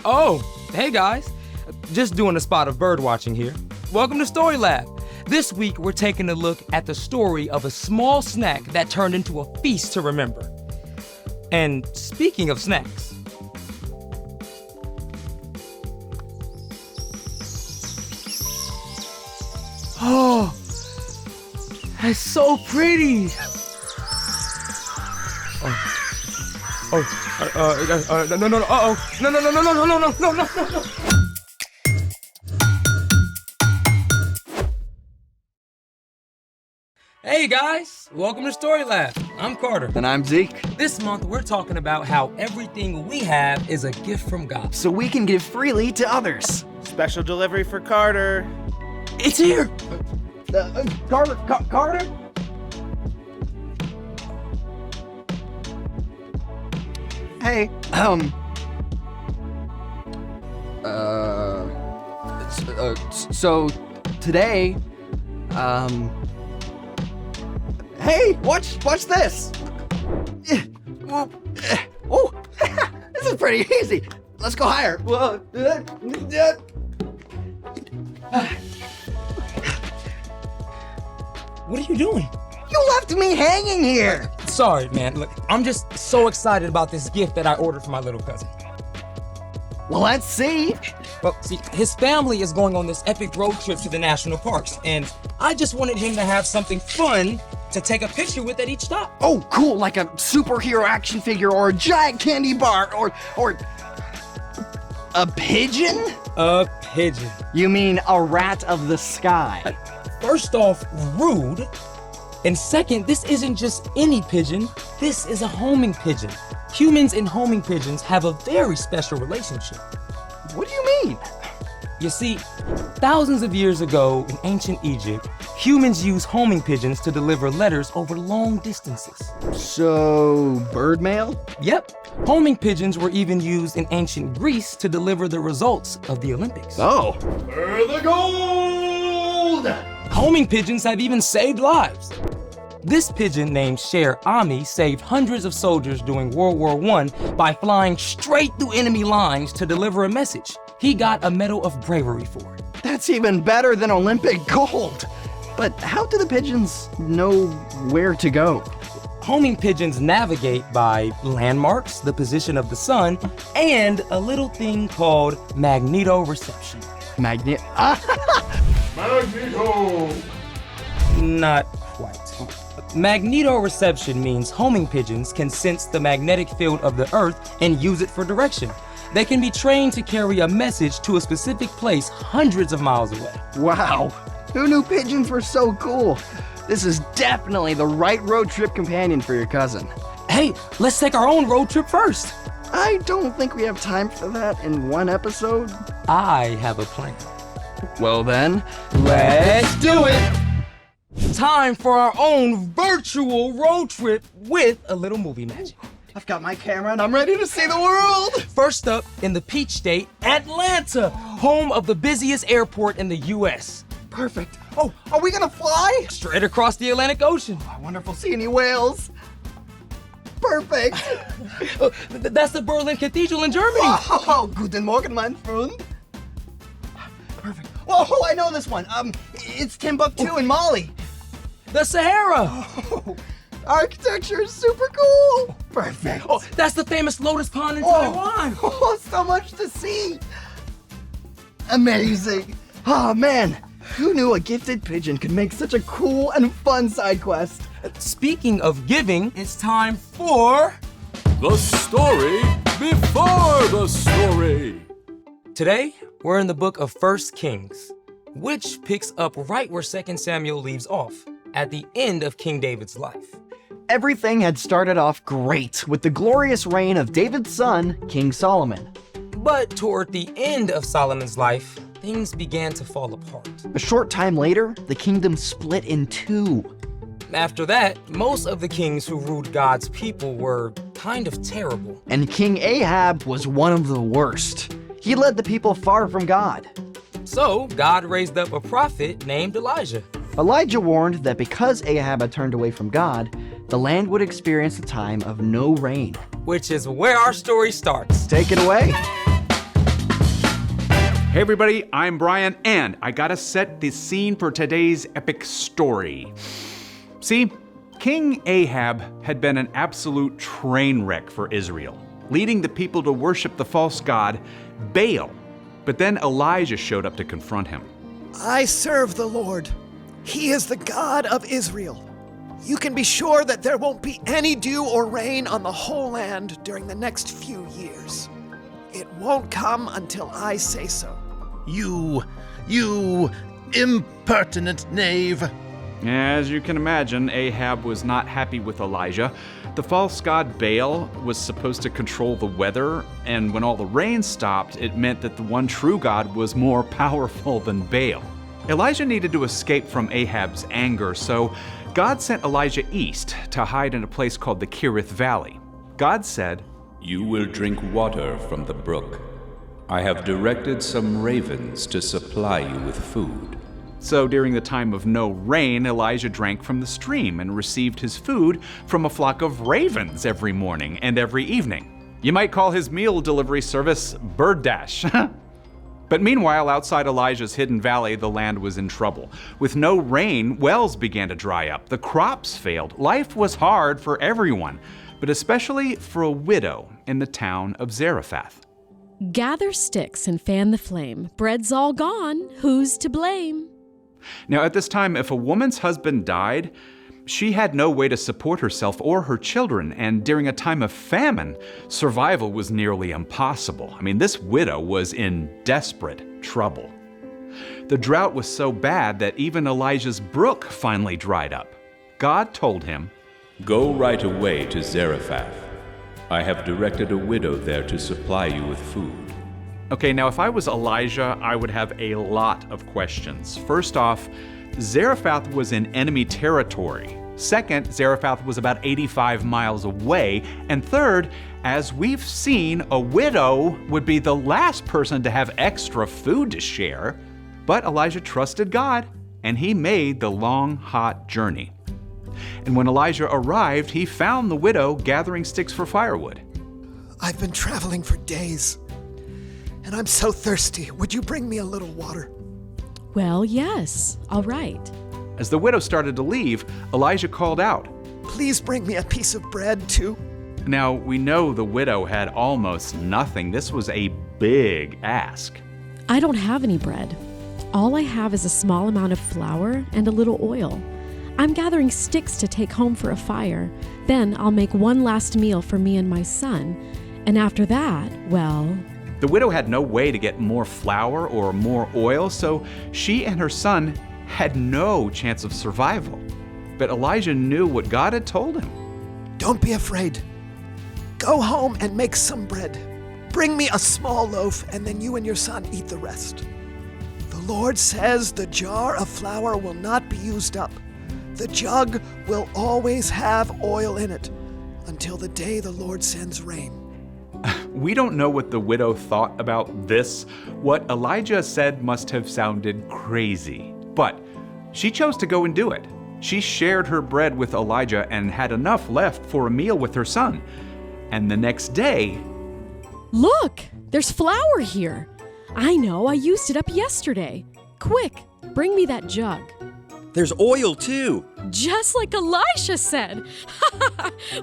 Oh, hey guys. Just doing a spot of bird watching here. Welcome to Story Lab. This week, we're taking a look at the story of a small snack that turned into a feast to remember. And speaking of snacks, oh, that's so pretty. No. Hey guys, welcome to Story Lab. I'm Carter. And I'm Zeke. This month, we're talking about how everything we have is a gift from God. So we can give freely to others. Special delivery for Carter. It's here. Carter? Hey, so today, hey, watch this. Oh, this is pretty easy. Let's go higher. What are you doing? You left me hanging here. Sorry, man. Look, I'm just so excited about this gift that I ordered for my little cousin. Well, let's see. Well, see, his family is going on this epic road trip to the national parks, and I just wanted him to have something fun to take a picture with at each stop. Oh, cool, like a superhero action figure or a giant candy bar or a pigeon? A pigeon. You mean a rat of the sky? First off, rude. And second, this isn't just any pigeon. This is a homing pigeon. Humans and homing pigeons have a very special relationship. What do you mean? You see, thousands of years ago in ancient Egypt, humans used homing pigeons to deliver letters over long distances. So, bird mail? Yep. Homing pigeons were even used in ancient Greece to deliver the results of the Olympics. Oh. For the gold! Homing pigeons have even saved lives. This pigeon named Sher Ami saved hundreds of soldiers during World War I by flying straight through enemy lines to deliver a message. He got a Medal of Bravery for it. That's even better than Olympic gold. But how do the pigeons know where to go? Homing pigeons navigate by landmarks, the position of the sun, and a little thing called magnetoreception. Magneto. Not quite. Magnetoreception means homing pigeons can sense the magnetic field of the Earth and use it for direction. They can be trained to carry a message to a specific place hundreds of miles away. Wow. Who knew pigeons were so cool? This is definitely the right road trip companion for your cousin. Hey, let's take our own road trip first. I don't think we have time for that in one episode. I have a plan. Well then, let's do it! Time for our own virtual road trip with a little movie magic. I've got my camera and I'm ready to see the world! First up, in the Peach State, Atlanta, home of the busiest airport in the U.S. Perfect. Oh, are we gonna fly? Straight across the Atlantic Ocean. I wonder if we'll see any whales. Perfect. That's the Berlin Cathedral in Germany. Oh, guten Morgen, mein Freund. Perfect. Oh, I know this one. It's Timbuktu in Mali. The Sahara. Oh, architecture is super cool. Perfect. Oh, that's the famous Lotus Pond in Taiwan. Oh, so much to see. Amazing. Oh, man. Who knew a gifted pigeon could make such a cool and fun side quest? Speaking of giving, it's time for... The story before the story. Today, we're in the book of 1 Kings, which picks up right where 2 Samuel leaves off, at the end of King David's life. Everything had started off great with the glorious reign of David's son, King Solomon. But toward the end of Solomon's life, things began to fall apart. A short time later, the kingdom split in two. After that, most of the kings who ruled God's people were kind of terrible. And King Ahab was one of the worst. He led the people far from God. So God raised up a prophet named Elijah. Elijah warned that because Ahab had turned away from God, the land would experience a time of no rain. Which is where our story starts. Take it away. Hey everybody, I'm Brian, and I gotta set the scene for today's epic story. See, King Ahab had been an absolute train wreck for Israel, leading the people to worship the false god Baal. But then Elijah showed up to confront him. I serve the Lord. He is the God of Israel. You can be sure that there won't be any dew or rain on the whole land during the next few years. It won't come until I say so. You impertinent knave. As you can imagine, Ahab was not happy with Elijah. The false god Baal was supposed to control the weather, and when all the rain stopped, it meant that the one true God was more powerful than Baal. Elijah needed to escape from Ahab's anger, so God sent Elijah east to hide in a place called the Kerith Valley. God said, "You will drink water from the brook. I have directed some ravens to supply you with food." So during the time of no rain, Elijah drank from the stream and received his food from a flock of ravens every morning and every evening. You might call his meal delivery service Bird Dash. But meanwhile, outside Elijah's hidden valley, the land was in trouble. With no rain, wells began to dry up, the crops failed, life was hard for everyone, but especially for a widow in the town of Zarephath. Gather sticks and fan the flame. Bread's all gone. Who's to blame? Now, at this time, if a woman's husband died, she had no way to support herself or her children, and during a time of famine, survival was nearly impossible. I mean, this widow was in desperate trouble. The drought was so bad that even Elijah's brook finally dried up. God told him, "Go right away to Zarephath. I have directed a widow there to supply you with food." Okay, now if I was Elijah, I would have a lot of questions. First off, Zarephath was in enemy territory. Second, Zarephath was about 85 miles away. And third, as we've seen, a widow would be the last person to have extra food to share. But Elijah trusted God, and he made the long, hot journey. And when Elijah arrived, he found the widow gathering sticks for firewood. I've been traveling for days, and I'm so thirsty. Would you bring me a little water? Well, yes. All right. As the widow started to leave, Elijah called out. Please bring me a piece of bread, too. Now, we know the widow had almost nothing. This was a big ask. I don't have any bread. All I have is a small amount of flour and a little oil. I'm gathering sticks to take home for a fire. Then I'll make one last meal for me and my son. And after that, well... The widow had no way to get more flour or more oil, so she and her son had no chance of survival. But Elijah knew what God had told him. Don't be afraid. Go home and make some bread. Bring me a small loaf, and then you and your son eat the rest. The Lord says the jar of flour will not be used up. The jug will always have oil in it until the day the Lord sends rain. We don't know what the widow thought about this. What Elijah said must have sounded crazy. But she chose to go and do it. She shared her bread with Elijah and had enough left for a meal with her son. And the next day... Look! There's flour here! I know, I used it up yesterday. Quick, bring me that jug. There's oil, too. Just like Elisha said.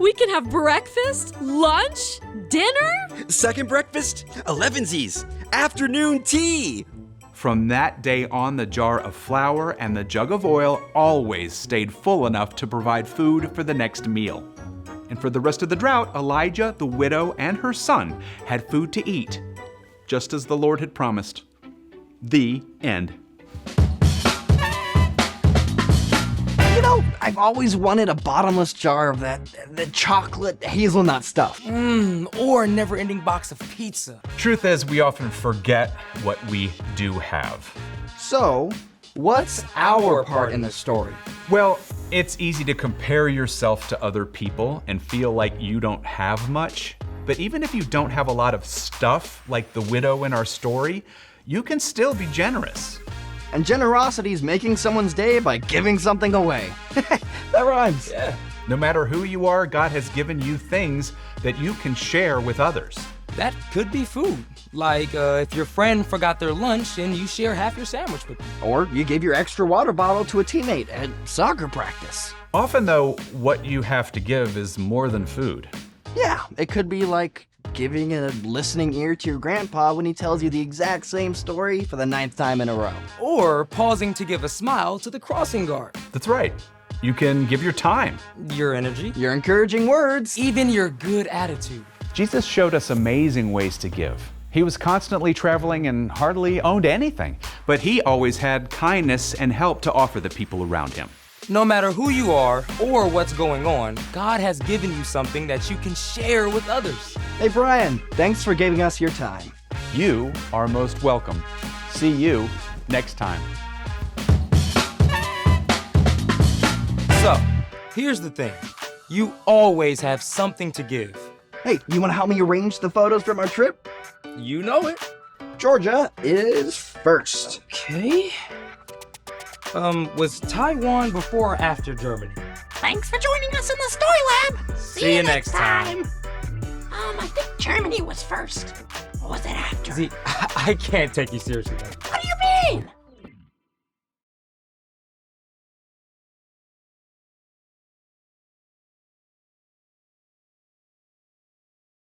We can have breakfast, lunch, dinner. Second breakfast, 11sies, afternoon tea. From that day on, the jar of flour and the jug of oil always stayed full enough to provide food for the next meal. And for the rest of the drought, Elijah, the widow, and her son had food to eat, just as the Lord had promised. The end. You know, I've always wanted a bottomless jar of the chocolate hazelnut stuff. Or a never-ending box of pizza. Truth is, we often forget what we do have. So, what's our part in the story? Well, it's easy to compare yourself to other people and feel like you don't have much. But even if you don't have a lot of stuff, like the widow in our story, you can still be generous. And generosity is making someone's day by giving something away. That rhymes. Yeah. No matter who you are, God has given you things that you can share with others. That could be food. Like if your friend forgot their lunch and you share half your sandwich with them. Or you gave your extra water bottle to a teammate at soccer practice. Often, though, what you have to give is more than food. Yeah, it could be like giving a listening ear to your grandpa when he tells you the exact same story for the 9th time in a row. Or pausing to give a smile to the crossing guard. That's right. You can give your time. Your energy. Your encouraging words. Even your good attitude. Jesus showed us amazing ways to give. He was constantly traveling and hardly owned anything, but he always had kindness and help to offer the people around him. No matter who you are or what's going on, God has given you something that you can share with others. Hey Brian, thanks for giving us your time. You are most welcome. See you next time. So, here's the thing. You always have something to give. Hey, you want to help me arrange the photos from our trip? You know it. Georgia is first. Okay. Was Taiwan before or after Germany? Thanks for joining us in the Story Lab. See you next time. I think Germany was first. Or was it after? See, I can't take you seriously. What do you mean?